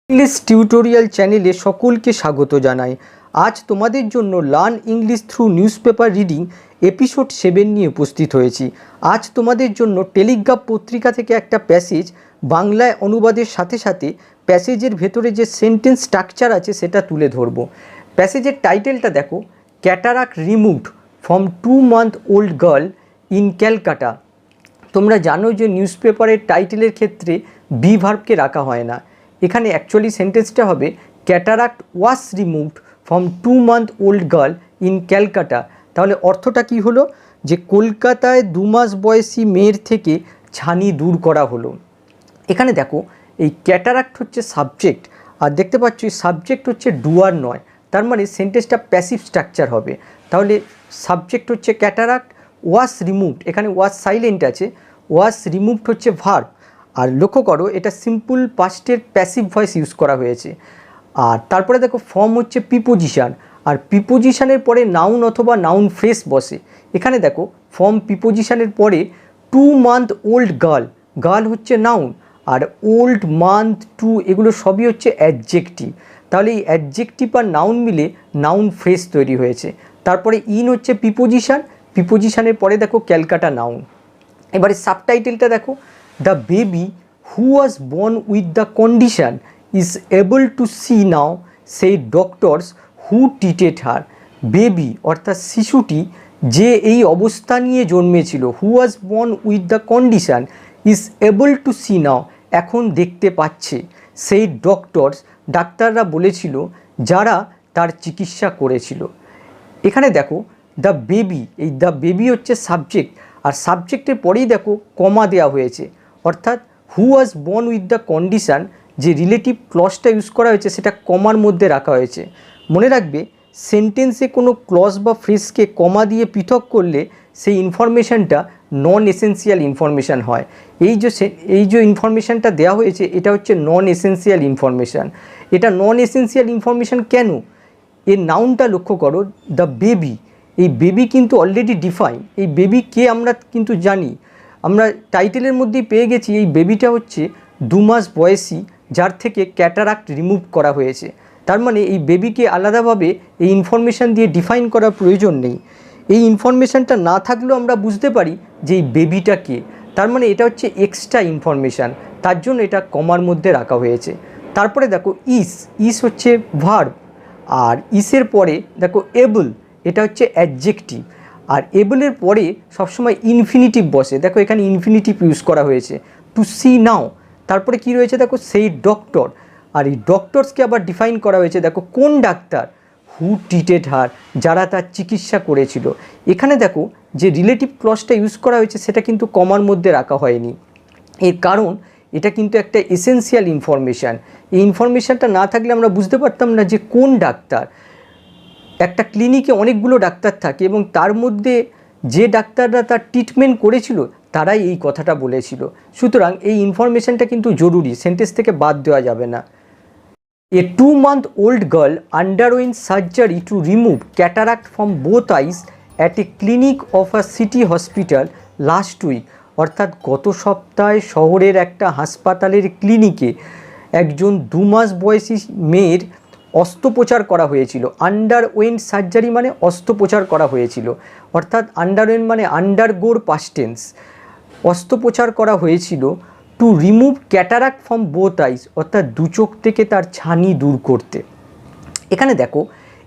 English tutorial চ্যানেলে সকলকে স্বাগত জানাই। আজ তোমাদের জন্য learn English through newspaper reading episode 7 নিয়ে উপস্থিত হয়েছি। আজ তোমাদের জন্য টেলিগ্রাফ পত্রিকা থেকে একটা প্যাসেজ বাংলায় অনুবাদের সাথে সাথে প্যাসেজের ভেতরে যে সেন্টেন্স স্ট্রাকচার আছে সেটা তুলে ধরব। প্যাসেজের টাইটেলটা দেখো, cataract removed from 2-month old girl in Calcutta. তোমরা জানো যে নিউজপেপারের টাইটেলের ক্ষেত্রে বি ভার্বকে রাখা হয় না। এখানে অ্যাকচুয়ালি সেন্টেন্সটা হবে cataract was removed from 2-month old girl in Calcutta. তাহলে অর্থটা কি হলো, যে কলকাতায় 2 মাস বয়সী মেয়ের থেকে ছানি দূর করা হলো। এখানে দেখো, এই ক্যাটারাক্ট হচ্ছে সাবজেক্ট, আর দেখতে পাচ্ছ এই সাবজেক্ট হচ্ছে ডুয়ার নয়, তার মানে সেন্টেন্সটা প্যাসিভ স্ট্রাকচার হবে। তাহলে সাবজেক্ট হচ্ছে ক্যাটারাক্ট, ওয়াজ রিমুভড, এখানে ওয়াজ সাইলেন্ট আছে, ওয়াজ রিমুভড হচ্ছে ভার্ব। আর লক্ষ্য করো এটা সিম্পল পাস্টের প্যাসিভ ভয়েস ইউজ করা হয়েছে। আর তারপরে দেখো ফর্ম হচ্ছে প্রিপোজিশন, আর প্রিপোজিশনের পরে নাউন অথবা নাউন ফ্রেজ বসে। এখানে দেখো ফর্ম প্রিপোজিশনের পরে 2-month old গার্ল, গার্ল হচ্ছে নাউন, আর ওল্ড, মান্থ, টু এগুলো সবই হচ্ছে অ্যাডজেক্টিভ। তাহলে এই অ্যাডজেক্টিভ আর নাউন মিলে নাউন ফ্রেজ তৈরি হয়েছে। তারপরে ইন হচ্ছে প্রিপোজিশন, প্রিপোজিশনের পরে দেখো ক্যালকাটা নাউন। এবারে সাবটাইটেলটা দেখো, the baby who was born with the condition is able to see now সেই doctors who treated her. Baby অর্থাৎ শিশুটি যে এই অবস্থা নিয়ে জন্মেছিল, who was born with the condition is able to see now, এখন দেখতে পাচ্ছে, সেই ডক্টরস ডাক্তাররা বলেছিল যারা তার চিকিৎসা করেছিল। এখানে দেখো দ্য বেবি, এই দ্য বেবি হচ্ছে সাবজেক্ট, আর সাবজেক্টের পরেই দেখো কমা দেওয়া হয়েছে, অর্থাৎ who was born with the condition, যে রিলেটিভ ক্লজটা ইউজ করা হয়েছে সেটা কমার মধ্যে রাখা হয়েছে। মনে রাখবে, সেন্টেন্সে কোনো ক্লজ বা ফ্রেজকে কমা দিয়ে পৃথক করলে সেই ইনফরমেশানটা নন এসেন্সিয়াল ইনফরমেশান হয়। এই যে ইনফরমেশানটা দেওয়া হয়েছে এটা হচ্ছে নন এসেন্সিয়াল ইনফরমেশান। এটা নন এসেন্সিয়াল ইনফরমেশান কেন? এর নাউনটা লক্ষ্য করো, দ্য বেবি, এই বেবি কিন্তু অলরেডি ডিফাইন। এই বেবি কে আমরা কিন্তু জানি, আমরা টাইটেলের মধ্যেই পেয়ে গেছি। এই বেবিটা হচ্ছে 2 মাস বয়সী, যার থেকে ক্যাটারাক্ট রিমুভ করা হয়েছে। তার মানে এই বেবিকে আলাদাভাবে এই ইনফরমেশান দিয়ে ডিফাইন করার প্রয়োজন নেই। এই ইনফরমেশানটা না থাকলেও আমরা বুঝতে পারি যে এই বেবিটা কে। তার মানে এটা হচ্ছে এক্সট্রা ইনফরমেশান, তার জন্য এটা কমার মধ্যে রাখা হয়েছে। তারপরে দেখো ইস হচ্ছে ভার্ব, আর ইসের পরে দেখো এবল, এটা হচ্ছে অ্যাডজেক্টিভ, আর এবলের পরে সবসময় ইনফিনিটিভ বসে। দেখো এখানে ইনফিনিটিভ ইউজ করা হয়েছে, টু সি নাও। তারপরে কি রয়েছে দেখো, সেই ডক্টর, আর এই ডক্টরসকে আবার ডিফাইন করা হয়েছে, দেখো কোন ডাক্তার, হু ট্রিটেড হার, যারা তার চিকিৎসা করেছিল। এখানে দেখো যে রিলেটিভ ক্লজটা ইউজ করা হয়েছে সেটা কিন্তু কমার মধ্যে রাখা হয়নি। এর কারণ এটা কিন্তু একটা এসেন্সিয়াল ইনফরমেশান। এই ইনফরমেশানটা না থাকলে আমরা বুঝতে পারতাম না যে কোন ডাক্তার। একটা ক্লিনিকে অনেকগুলো ডাক্তার থাকে এবং তার মধ্যে যে ডাক্তাররা তার ট্রিটমেন্ট করেছিল তারাই এই কথাটা বলেছিল। সুতরাং এই ইনফরমেশানটা কিন্তু জরুরি, সেন্টেন্স থেকে বাদ দেওয়া যাবে না। A 2-month old girl underwent surgery to remove cataract from both eyes at a clinic of a city hospital last week. অর্থাৎ গত সপ্তাহে শহরের একটা হাসপাতালের ক্লিনিকে একজন 2 মাস বয়সী মেয়ের অস্ত্রোপচার করা হয়েছিল। আন্ডারওয়েন্ট সার্জারি মানে অস্ত্রোপচার করা হয়েছিল, অর্থাৎ আন্ডারওয়েন্ট মানে আন্ডারগোর পাস্ট টেন্স। অস্ত্রোপচার করা হয়েছিল to remove cataract from both eyes, অর্থাৎ দু চোখ থেকে তার ছানি দূর করতে। এখানে দেখো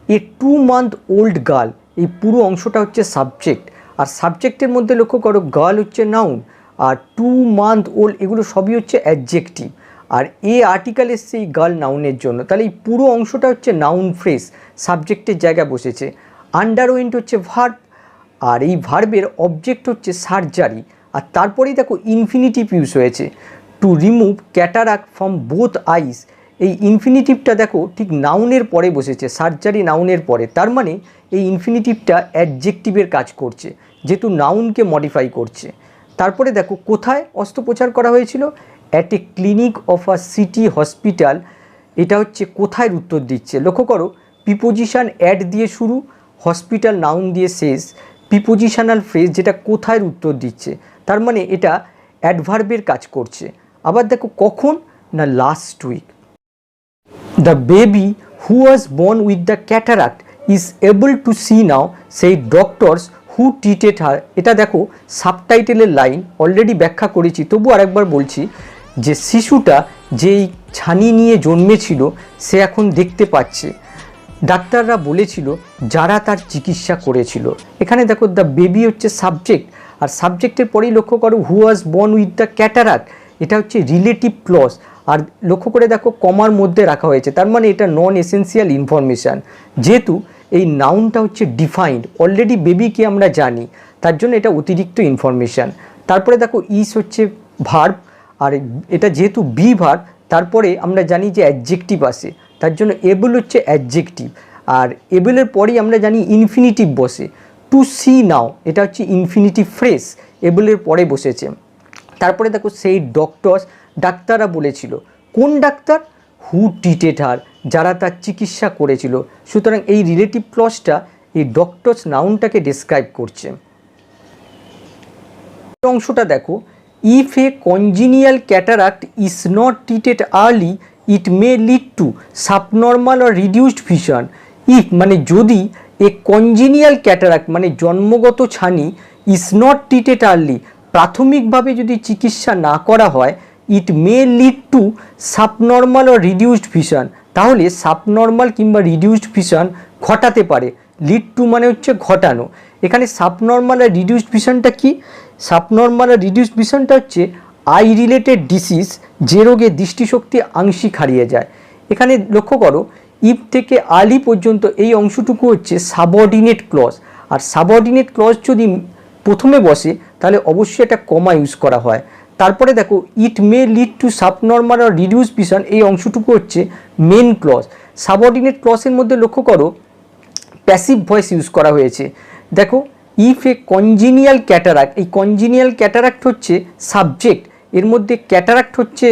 এ 2-month old গার্ল, এই পুরো অংশটা হচ্ছে সাবজেক্ট, আর সাবজেক্টের মধ্যে লক্ষ্য করো গার্ল হচ্ছে নাউন, আর 2-month old এগুলো সবই হচ্ছে অ্যাডজেক্টিভ, আর এ আর্টিকেল এসছে এই গার্ল নাউনের জন্য। তাহলে এই পুরো অংশটা হচ্ছে নাউন ফ্রেজ, সাবজেক্টের জায়গায় বসেছে। আন্ডারওয়েন্ট হচ্ছে ভার্ব, আর এই ভার্বের অবজেক্ট হচ্ছে সার্জারি, আর তারপরেই দেখো ইনফিনিটিভ ইউজ হয়েছে, to remove cataract from both eyes. এই ইনফিনিটিভটা দেখো ঠিক নাউনের পরে বসেছে, সার্জারি নাউনের পরে। তার মানে এই ইনফিনিটিভটা অ্যাডজেক্টিভের কাজ করছে, যেহেতু নাউনকে মডিফাই করছে। তারপরে দেখো কোথায় অস্ত্রোপচার করা হয়েছিল, at a clinic of a city hospital. এটা হচ্ছে কোথায় উত্তর দিচ্ছে। লক্ষ্য করো প্রিপোজিশন অ্যাট দিয়ে শুরু, হসপিটাল নাউন দিয়ে শেষ, প্রিপোজিশনাল ফ্রেজ যেটা কোথায় উত্তর দিচ্ছে, তার মানে এটা অ্যাডভার্বের কাজ করছে। আবার দেখো কখন না, last week. The baby who was born with the cataract is able to see now, সেই ডক্টরস হু ট্রিটেড হার। এটা দেখো সাবটাইটেলের লাইন, অলরেডি ব্যাখ্যা করেছি, তবু আরেকবার বলছি যে শিশুটা যেই ছানি নিয়ে জন্মেছিল সে এখন দেখতে পাচ্ছে। ডাক্তাররা বলেছিল যারা তার চিকিৎসা করেছিল। এখানে দেখো দ্য বেবি হচ্ছে সাবজেক্ট, আর সাবজেক্টের পরেই লক্ষ্য করো who was born with the cataract, এটা হচ্ছে রিলেটিভ ক্লজ, আর লক্ষ্য করে দেখো কমার মধ্যে রাখা হয়েছে, তার মানে এটা নন এসেন্সিয়াল ইনফরমেশান। যেহেতু এই নাউনটা হচ্ছে ডিফাইন্ড, অলরেডি বেবিকে আমরা জানি, তার জন্য এটা অতিরিক্ত ইনফরমেশান। তারপরে দেখো ইস হচ্ছে ভার্ব, আর এটা যেহেতু বি ভার্ব তারপরে আমরা জানি যে অ্যাডজেক্টিভ আসে, তার জন্য এবল হচ্ছে অ্যাডজেক্টিভ, আর এবলের পরেই আমরা জানি ইনফিনিটিভ বসে। টু সি নাও এটা হচ্ছে ইনফিনিটিভ ফ্রেজ, এবলের পরে বসেছে। তারপরে দেখো সেই ডক্টরস, ডাক্তাররা বলেছিল, কোন ডাক্তার? হু ট্রিটেড হার, যারা তার চিকিৎসা করেছিল। সুতরাং এই রিলেটিভ ক্লজটা এই ডক্টরস নাউনটাকে ডেসক্রাইব করছে। অংশটা দেখো, if a congenital cataract is not treated early it may lead to subnormal or reduced vision. If মানে যদি, এ কনজিনিয়াল ক্যাটারাক্ট মানে জন্মগত ছানি, ইজ নট ট্রিটেড আর্লি প্রাথমিকভাবে যদি চিকিৎসা না করা হয়, it may lead to subnormal or reduced vision, তাহলে সাবনর্মাল কিংবা রিডিউসড ভিশন ঘটাতে পারে। লিড টু মানে হচ্ছে ঘটানো। এখানে সাবনর্মাল আর রিডিউসড ভিশনটা কি? সাবনর্মাল আর রিডিউসড ভিশনটা হচ্ছে আই রিলেটেড ডিসিজ, যে রোগে দৃষ্টিশক্তি আংশিক হারিয়ে যায়। এখানে লক্ষ্য করো ইফ থেকে আর্লি পর্যন্ত এই অংশটুকু হচ্ছে সাবঅর্ডিনেট ক্লজ, আর সাবঅর্ডিনেট ক্লজ যদি প্রথমে বসে তাহলে অবশ্যই একটা কমা ইউজ করা হয়। তারপরে দেখো it may lead to subnormal আর রিডিউস ভিশন, এই অংশটুকু হচ্ছে মেন ক্লজ। সাবঅর্ডিনেট ক্লজের মধ্যে লক্ষ্য করো প্যাসিভ ভয়েস ইউজ করা হয়েছে। দেখো ইফ এ কনজিনিয়াল ক্যাটারাক্ট, এই কনজিনিয়াল ক্যাটারাক্ট হচ্ছে সাবজেক্ট, এর মধ্যে ক্যাটারাক্ট হচ্ছে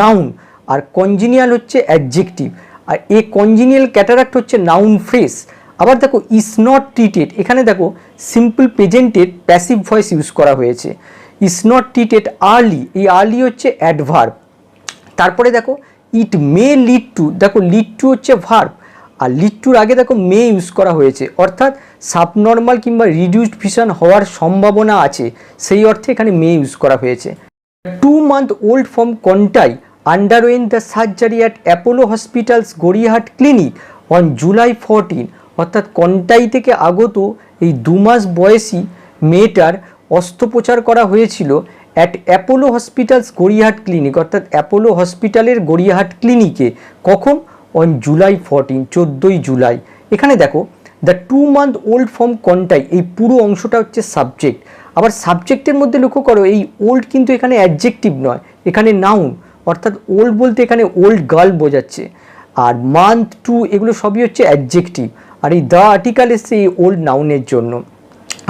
নাউন আর কনজিনিয়াল হচ্ছে অ্যাডজেক্টিভ, আর এ কনজিনিয়াল ক্যাটারাক্ট হচ্ছে নাউন ফ্রেজ। আবার দেখো ইজ নট ট্রিটেড, এখানে দেখো সিম্পল প্রেজেন্টের প্যাসিভ ভয়েস ইউজ করা হয়েছে। ইজ নট ট্রিটেড আর্লি, এই আর্লি হচ্ছে অ্যাডভার্ব। তারপরে দেখো ইট মে লিড টু, দেখো লিড টু হচ্ছে ভার্ব, আর লিড টুর আগে দেখো মে ইউজ করা হয়েছে, অর্থাৎ সাবনর্মাল কিংবা রিডিউসড ভিশন হওয়ার সম্ভাবনা আছে, সেই অর্থে এখানে মে ইউজ করা হয়েছে। 2 month old from Kontai underwent the surgery at Apollo Hospital's Gariahat clinic on July 14, অর্থাৎ কন্টাই থেকে আগত এই 2 মাস বয়সী মেয়েটার অস্ত্রোপচার করা হয়েছিল at Apollo hospitals Gariahat clinic, অর্থাৎ অ্যাপোলো হসপিটালের গড়িয়াহাট ক্লিনিকে। কখন? অন জুলাই 14, 14ই জুলাই। এখানে দেখো the 2 month old from Contai, এই পুরো অংশটা হচ্ছে সাবজেক্ট। আবার সাবজেক্টের মধ্যে লক্ষ্য করো এই ওল্ড কিন্তু এখানে অ্যাডজেক্টিভ নয়, এখানে নাউন, অর্থাৎ ওল্ড বলতে এখানে ওল্ড গার্ল বোঝাচ্ছে, আর মান্থ টু এগুলো সবই হচ্ছে অ্যাডজেক্টিভ, আর এই দ্য আর্টিকেল এসছে এই ওল্ড নাউনের জন্য।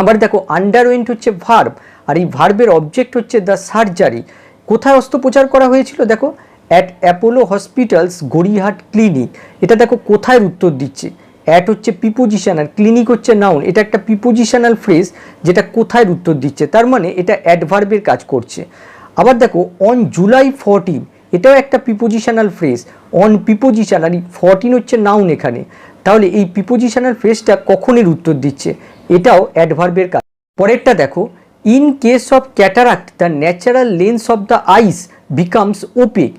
আবার দেখো আন্ডারওয়েন্ট হচ্ছে ভার্ব, আর এই ভার্বের অবজেক্ট হচ্ছে দ্য সার্জারি। কোথায় অস্ত্রোপচার করা হয়েছিল? দেখো at Apollo hospitals Gariahat clinic. এটা দেখো কোথায় উত্তর দিচ্ছে, অ্যাট হচ্ছে প্রিপোজিশন আর ক্লিনিক হচ্ছে নাউন, এটা একটা প্রিপোজিশনাল ফ্রেজ যেটা কোথায় উত্তর দিচ্ছে, তার মানে এটা অ্যাডভার্বের কাজ করছে। আবার দেখো অন জুলাই 14, এটাও একটা প্রিপোজিশনাল ফ্রেজ, অন প্রিপোজিশন, আর 14 হচ্ছে নাউন এখানে, তাহলে এই প্রিপোজিশনাল ফ্রেজটা কখনের উত্তর দিচ্ছে, এটাও অ্যাডভার্বের কাজ। পরেরটা দেখো in case of cataract the natural lens of the eyes becomes opaque.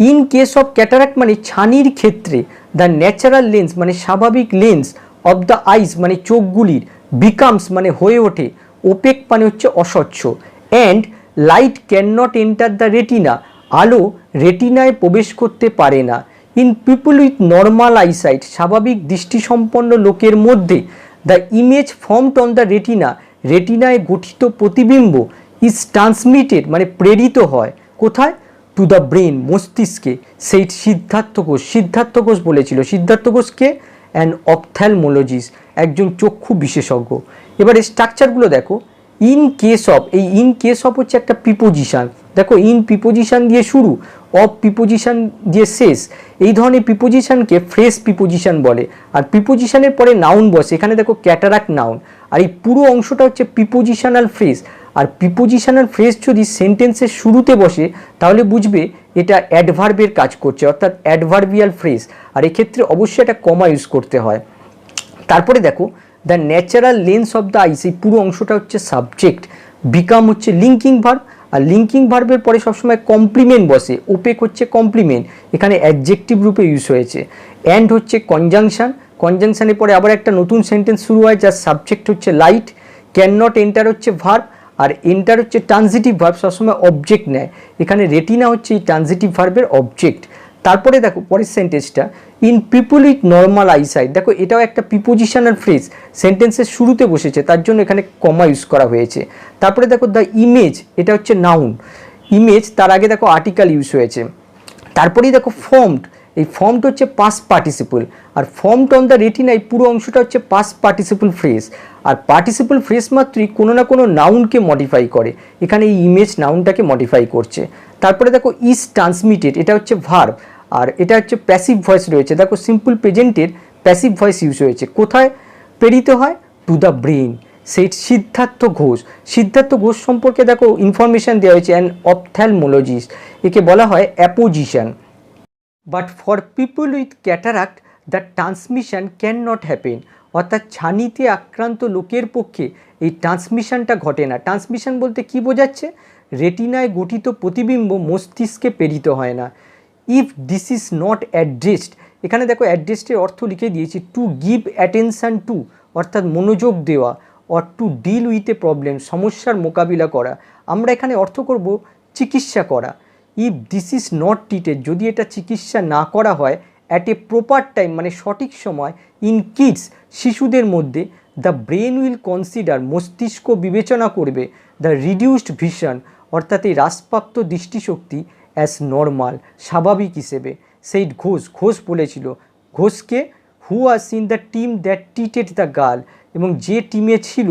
In case of cataract মানে ছানির ক্ষেত্রে, দ্য ন্যাচারাল লেন্স মানে স্বাভাবিক লেন্স, অফ দ্য আইস মানে চোখগুলির, বিকামস মানে হয়ে ওঠে, ওপেক মানে হচ্ছে অস্বচ্ছ, and light can not enter the retina, আলো রেটিনায় প্রবেশ করতে পারে না। In people with normal eyesight, স্বাভাবিক দৃষ্টিসম্পন্ন লোকের মধ্যে, the image formed on the retina, রেটিনায় গঠিত প্রতিবিম্ব, ইজ ট্রান্সমিটেড মানে প্রেরিত হয়, কোথায়? টু দ্য ব্রেন, মস্তিষ্কে। সেই সিদ্ধার্থ ঘোষ বলেছিল। সিদ্ধার্থ ঘোষকে অ্যান অপথ্যালমোলজিস্ট, একজন চক্ষু বিশেষজ্ঞ। এবারে স্ট্রাকচারগুলো দেখো, ইন কেস অফ, এই ইন কেস অফ হচ্ছে একটা প্রিপোজিশন, দেখো ইন প্রিপোজিশন দিয়ে শুরু, অফ প্রিপোজিশন দিয়ে শেষ, এই ধরনের প্রিপোজিশনকে ফ্রেশ প্রিপোজিশন বলে। আর প্রিপোজিশনের পরে নাউন বসে, এখানে দেখো ক্যাটারাক্ট নাউন, আর এই পুরো অংশটা হচ্ছে প্রিপোজিশনাল ফ্রেজ। আর প্রিপোজিশনাল ফ্রেজ যদি সেন্টেন্সের শুরুতে বসে তাহলে বুঝবে এটা অ্যাডভার্বের কাজ করছে, অর্থাৎ অ্যাডভার্বিয়াল ফ্রেজ, আর এক্ষেত্রে অবশ্যই একটা কমা ইউজ করতে হয়। তারপরে দেখো the natural lens of the eyes, এই পুরো অংশটা হচ্ছে সাবজেক্ট, বিকাম হচ্ছে লিঙ্কিং ভার্ব, আর লিঙ্কিং ভার্বের পরে সবসময় কমপ্লিমেন্ট বসে, ওপেক হচ্ছে কমপ্লিমেন্ট, এখানে অ্যাডজেক্টিভ রূপে ইউজ হয়েছে। অ্যান্ড হচ্ছে কনজাংশন, কনজাংশনের পরে আবার একটা নতুন সেন্টেন্স শুরু হয় যার সাবজেক্ট হচ্ছে লাইট। ক্যান নট এন্টার হচ্ছে ভার্ব, আর এন্টার হচ্ছে ট্রানজিটিভ ভার্ব, সবসময় অবজেক্ট নেয়, এখানে রেটিনা হচ্ছে এই ট্রানজিটিভ ভার্বের অবজেক্ট। তারপরে দেখো পরের সেন্টেন্সটা, in people with normal eyesight, দেখো এটাও একটা প্রিপোজিশনাল ফ্রেজ, সেন্টেন্সের শুরুতে বসেছে তার জন্য এখানে কমা ইউজ করা হয়েছে। তারপরে দেখো দ্য ইমেজ, এটা হচ্ছে নাউন, ইমেজ তার আগে দেখো আর্টিকেল ইউজ হয়েছে। তারপরেই দেখো ফর্মড, এই ফর্মড হচ্ছে past participle, are formed on the retina এই পুরো অংশটা হচ্ছে পাস্ট পার্টিসিপল ফ্রেজ, আর পার্টিসিপল ফ্রেজ মাত্রই কোনো না কোনো নাউনকে মডিফাই করে, এখানে এই ইমেজ নাউনটাকে মডিফাই করছে। তারপরে দেখো ইজ ট্রান্সমিটেড, এটা হচ্ছে ভার্ব, আর এটা হচ্ছে প্যাসিভ ভয়েস রয়েছে, দেখো সিম্পল প্রেজেন্টের প্যাসিভ ভয়েস ইউজ হয়েছে, কোথায় প্রেরিত হয়, টু দ্য ব্রেন। সেই সিদ্ধার্থ ঘোষ, সিদ্ধার্থ ঘোষ সম্পর্কে দেখো ইনফরমেশান দেওয়া হয়েছে, অ্যান অপথ্যালমোলজিস্ট, একে বলা হয় apposition. But for people with cataract the transmission can not happen, অর্থাৎ ছানিতে আক্রান্ত লোকের পক্ষে এই ট্রান্সমিশনটা ঘটে না। ট্রান্সমিশন বলতে কি বোঝাচ্ছে, রেটিনায় গঠিত প্রতিবিম্ব মস্তিষ্কে প্রেরিত হয় না। If this is not addressed, এখানে দেখো অ্যাড্রেসডের অর্থ লিখে দিয়েছি, টু গিভ অ্যাটেনশান টু, অর্থাৎ মনোযোগ দেওয়া, or to deal with a problem, সমস্যার মোকাবিলা করা, আমরা এখানে অর্থ করব চিকিৎসা করা। If this is not treated, যদি এটা চিকিৎসা না করা হয়, অ্যাট এ প্রপার টাইম মানে সঠিক সময়, ইন কিডস শিশুদের মধ্যে, দ্য ব্রেন উইল কনসিডার মস্তিষ্ক বিবেচনা করবে, দ্য রিডিউসড ভিশন অর্থাৎ এই হ্রাসপ্রাপ্ত দৃষ্টিশক্তি, অ্যাজ নর্মাল স্বাভাবিক হিসেবে। সেই ঘোষ, ঘোষ বলেছিল, ঘোষকে who was in the team that treated the girl, এবং যে টিমে ছিল,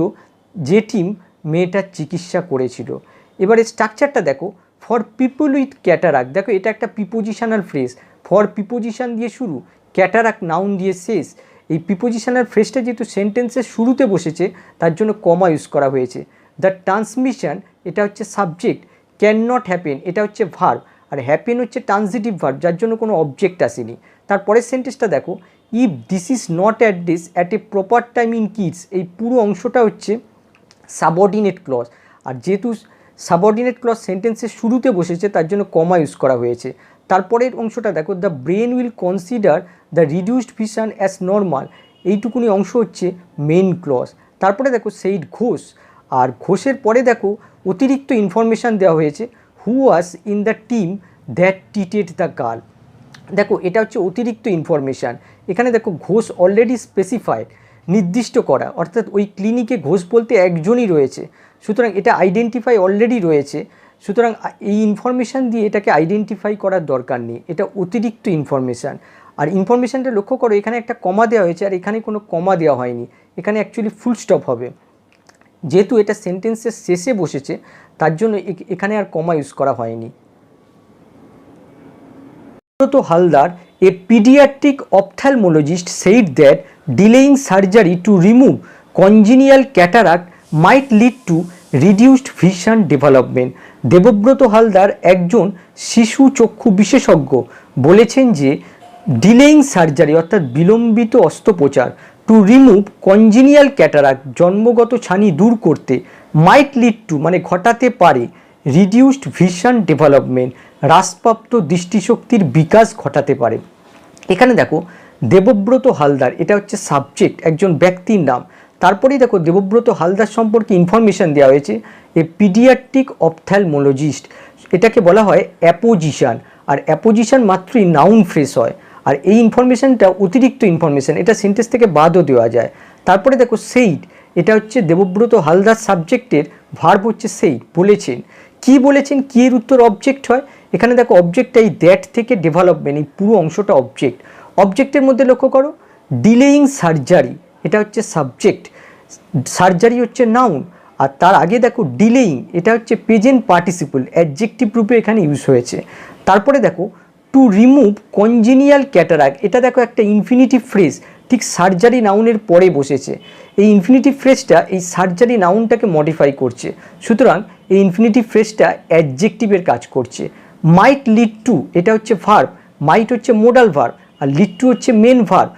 যে টিম মেয়েটার চিকিৎসা করেছিল। এবারে স্ট্রাকচারটা দেখো, ফর পিপল উইথ ক্যাটারাক্ট, দেখো এটা একটা প্রিপোজিশনাল ফ্রেজ, ফর প্রিপোজিশন দিয়ে শুরু, ক্যাটারাক্ট নাউন দিয়ে শেষ। এই প্রিপোজিশনাল ফ্রেজটা যেহেতু সেন্টেন্সের শুরুতে বসেছে তার জন্য কমা ইউজ করা হয়েছে। দ্য ট্রান্সমিশন, এটা হচ্ছে সাবজেক্ট, ক্যান নট হ্যাপেন এটা হচ্ছে ভার্ব, আর হ্যাপেন হচ্ছে ট্রানজিটিভ ভার্ব যার জন্য কোনো অবজেক্ট আসেনি। তারপরের সেন্টেন্সটা দেখো, if this is not address at a proper time in kids, এই পুরো অংশটা হচ্ছে সাবঅর্ডিনেট ক্লজ, আর যেহেতু সাবঅর্ডিনেট ক্লজ সেন্টেন্সের শুরুতে বসেছে তার জন্য কমা ইউজ করা হয়েছে। তারপরের অংশটা দেখো, the brain will consider the reduced vision as normal, এইটুকুনি অংশ হচ্ছে মেন ক্লজ। তারপরে দেখো সেইড ঘোষ, আর ঘোষের পরে দেখো অতিরিক্ত ইনফরমেশান দেওয়া হয়েছে, who was in the team that treated the girl, দেখো এটা হচ্ছে অতিরিক্ত ইনফরমেশান। এখানে দেখো ঘোষ অলরেডি স্পেসিফাইড, নির্দিষ্ট করা, অর্থাৎ ওই ক্লিনিকে ঘোষ বলতে একজনই রয়েছে, সুতরাং এটা আইডেন্টিফাই অলরেডি রয়েছে, সুতরাং এই ইনফরমেশান দিয়ে এটাকে আইডেন্টিফাই করার দরকার নেই, এটা অতিরিক্ত ইনফরমেশান। আর ইনফরমেশানটা লক্ষ্য করো, এখানে একটা কমা দেওয়া হয়েছে, আর এখানে কোনো কমা দেওয়া হয়নি, এখানে অ্যাকচুয়ালি ফুল স্টপ হবে, যেহেতু এটা সেন্টেন্সের শেষে বসেছে তার জন্য এখানে আর কমা ইউজ করা হয়নি। দেবব্রত হালদার, এ paediatric ophthalmologist, said that delaying surgery to remove congenital cataract might lead to reduced vision development. Debabrata Haldar একজন শিশু চক্ষু বিশেষজ্ঞ বলেছেন যে ডিলেইং সার্জারি অর্থাৎ বিলম্বিত অস্ত্রোপচার, টু রিমুভ কনজিনিয়াল ক্যাটারাক্ট জন্মগত ছানি দূর করতে, মাইট লিড টু মানে ঘটাতে পারে, রিডিউসড ভিশন ডেভেলপমেন্ট হ্রাসপ্রাপ্ত দৃষ্টিশক্তির বিকাশ ঘটাতে পারে। এখানে দেখো দেবব্রত হালদার, এটা হচ্ছে সাবজেক্ট, একজন ব্যক্তির নাম। তারপরেই দেখো দেবব্রত হালদার সম্পর্কে ইনফরমেশান দেওয়া হয়েছে, এ পিডিয়াট্রিক অপথ্যালমোলজিস্ট, এটাকে বলা হয় অ্যাপোজিশন, আর অ্যাপোজিশন মাত্রই নাউন ফ্রেজ হয়, আর এই ইনফরমেশানটা অতিরিক্ত ইনফরমেশান, এটা সেন্টেন্স থেকে বাদও দেওয়া যায়। তারপরে দেখো সেইড, এটা হচ্ছে দেবব্রত হালদার সাবজেক্টের ভার্ব হচ্ছে সেইড, বলেছেন। কি বলেছেন, কি এর উত্তর অবজেক্ট হয়, এখানে দেখো অবজেক্টটা এই দ্যাট থেকে ডেভেলপমেন্ট, এই পুরো অংশটা অবজেক্ট। অবজেক্টের মধ্যে লক্ষ্য করো, ডিলেইং সার্জারি এটা হচ্ছে সাবজেক্ট, সার্জারি হচ্ছে নাউন, আর তার আগে দেখো ডিলেইং এটা হচ্ছে প্রেজেন্ট পার্টিসিপল, অ্যাডজেক্টিভ রূপে এখানে ইউজ হয়েছে। তারপরে দেখো টু রিমুভ কনজিনিয়াল ক্যাটারাক্ট, এটা দেখো একটা ইনফিনিটিভ ফ্রেজ, ঠিক সার্জারি নাউনের পরে বসেছে। এই ইনফিনিটিভ ফ্রেজটা এই সার্জারি নাউনটাকে মডিফাই করছে, সুতরাং এই ইনফিনিটিভ ফ্রেজটা অ্যাডজেক্টিভের কাজ করছে। মাইট লিড টু এটা হচ্ছে ভার্ব, মাইট হচ্ছে মোডাল ভার্ব, আর লিড টু হচ্ছে মেন ভার্ব,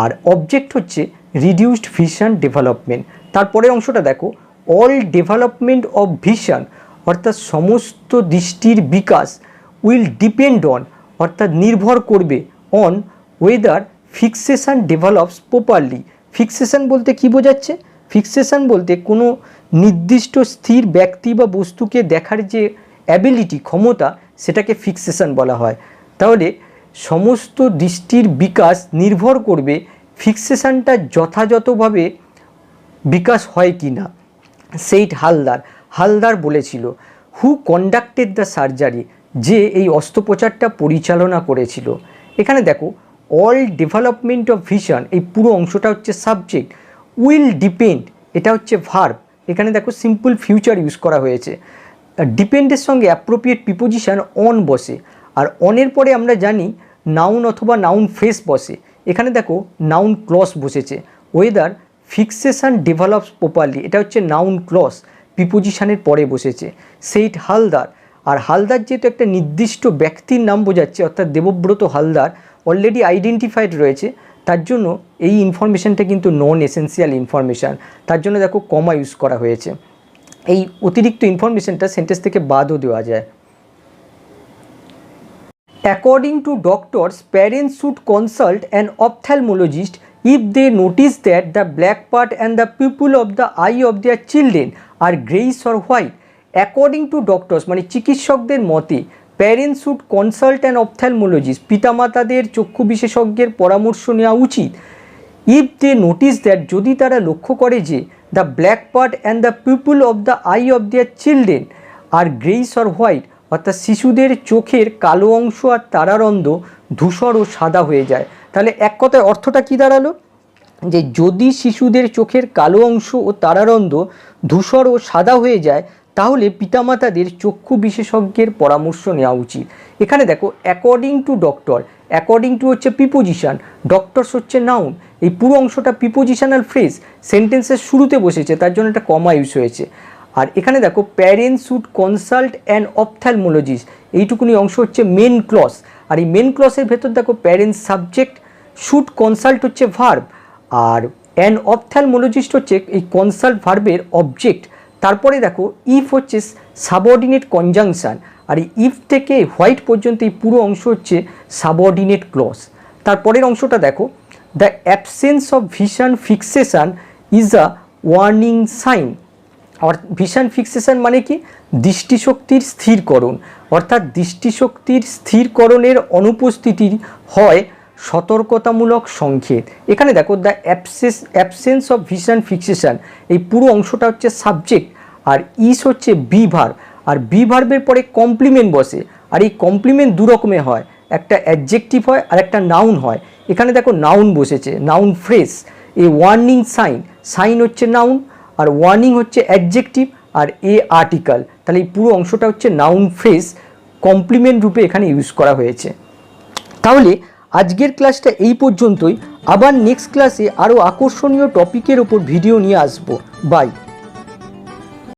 আর অবজেক্ট হচ্ছে রিডিউসড ভিশন ডেভেলপমেন্ট। তারপরের অংশটা দেখো, অল ডেভেলপমেন্ট অফ ভিশন অর্থাৎ সমস্ত দৃষ্টির বিকাশ উইল ডিপেন্ড অন অর্থাৎ নির্ভর করবে on weather fixation develops properly. Fixation বলতে কি বোঝাচ্ছে? ফিক্সেশন বলতে কোনো নির্দিষ্ট স্থির ব্যক্তি বা বস্তুকে দেখার যে অ্যাবিলিটি ক্ষমতা, সেটাকে ফিক্সেশন বলা হয়। তাহলে সমস্ত দৃষ্টির বিকাশ নির্ভর করবে ফিক্সেশনটা যথাযথভাবে বিকাশ হয় কি না। সেইট হালদার বলেছিল, হু কন্ডাক্টেড দ্য সার্জারি, যে এই অস্ত্রোপচারটা পরিচালনা করেছিল। এখানে দেখো অল ডেভেলপমেন্ট অফ ভিশন, এই পুরো অংশটা হচ্ছে সাবজেক্ট, উইল ডিপেন্ড এটা হচ্ছে ভার্ব। এখানে দেখো সিম্পল ফিউচার ইউজ করা হয়েছে। ডিপেন্ডের সঙ্গে অ্যাপ্রোপ্রিয়েট প্রিপোজিশন অন বসে, আর অনের পরে আমরা জানি নাউন অথবা নাউন ফ্রেজ বসে। এখানে দেখো নাউন ক্লজ বসেছে, ওয়েদার ফিক্সেশন ডেভেলপস প্রপারলি এটা হচ্ছে নাউন ক্লজ, প্রিপোজিশনের পরে বসেছে। সেইট হালদার, আর হালদার যেহেতু একটা নির্দিষ্ট ব্যক্তির নাম বোঝাচ্ছে, অর্থাৎ দেবব্রত হালদার অলরেডি আইডেন্টিফাইড রয়েছে, তার জন্য এই ইনফরমেশানটা কিন্তু নন এসেন্সিয়াল ইনফরমেশান, তার জন্য দেখো কমা ইউজ করা হয়েছে। এই অতিরিক্ত ইনফরমেশানটা সেন্টেন্স থেকে বাদও দেওয়া যায়। According to doctors, parents should consult an ophthalmologist if they notice that the black part and the pupil of the eye of their children are greyish or white. According to doctors মানে চিকিৎসকদের মতে, parents should consult an ophthalmologist পিতামাতাদের চক্ষু বিশেষজ্ঞের পরামর্শ নেওয়া উচিত। If they notice that যদি তারা লক্ষ্য করে যে the black part and the pupil of the eye of their children are greyish or white, অর্থাৎ শিশুদের চোখের কালো অংশ আর তারারন্ধ্র ধূসর ও সাদা হয়ে যায়। তাহলে এক কথায় অর্থটা কী দাঁড়ালো, যে যদি শিশুদের চোখের কালো অংশ ও তারারন্ধ্র ধূসর ও সাদা হয়ে যায়, তাহলে পিতামাতাদের চক্ষু বিশেষজ্ঞের পরামর্শ নেওয়া উচিত। এখানে দেখো according to doctor, according to হচ্ছে প্রিপোজিশন, ডক্টরস হচ্ছে নাউন, এই পুরো অংশটা প্রিপোজিশনাল ফ্রেজ সেন্টেন্সের শুরুতে বসেছে, তার জন্য একটা কমা ইউজ হয়েছে। আর এখানে দেখো parents should consult an ophthalmologist, এইটুকুনি অংশ হচ্ছে মেন ক্লজ, আর এই মেন ক্লজের ভেতর দেখো প্যারেন্টস সাবজেক্ট, শুড কনসাল্ট হচ্ছে ভার্ব, আর অ্যান অপথ্যালমোলজিস্ট হচ্ছে এই কনসাল্ট ভার্বের অবজেক্ট। তারপরে দেখো ইফ হচ্ছে সাবঅর্ডিনেট কনজাংশন, আর এই ইফ থেকে হোয়াইট পর্যন্ত এই পুরো অংশ হচ্ছে সাবঅর্ডিনেট ক্লজ। তারপরের অংশটা দেখো, the absence of vision fixation is a warning sign. আর ভিশন ফিক্সেশন মানে কি? দৃষ্টিশক্তির স্থিরকরণ, অর্থাৎ দৃষ্টিশক্তির স্থিরকরণের অনুপস্থিতি হয় সতর্কতামূলক সংকেত। এখানে দেখো the absence of vision fixation, এই পুরো অংশটা হচ্ছে সাবজেক্ট, আর ইস হচ্ছে বি ভার্ব, আর বি ভার্বের পরে কমপ্লিমেন্ট বসে, আর এই কমপ্লিমেন্ট দু রকমের হয়, একটা অ্যাডজেক্টিভ হয় আর একটা নাউন হয়। এখানে দেখো নাউন বসেছে, নাউন ফ্রেজ। এই ওয়ার্নিং সাইন, সাইন হচ্ছে নাউন আর ওয়ার্নিং হচ্ছে অ্যাডজেক্টিভ আর এ আর্টিকেল, তাহলে এই পুরো অংশটা হচ্ছে নাউন ফ্রেজ কমপ্লিমেন্ট রূপে এখানে ইউজ করা হয়েছে। তাহলে আজকের ক্লাসটা এই পর্যন্তই, আবার নেক্সট ক্লাসে আরও আকর্ষণীয় টপিকের ওপর ভিডিও নিয়ে আসবো। বাই।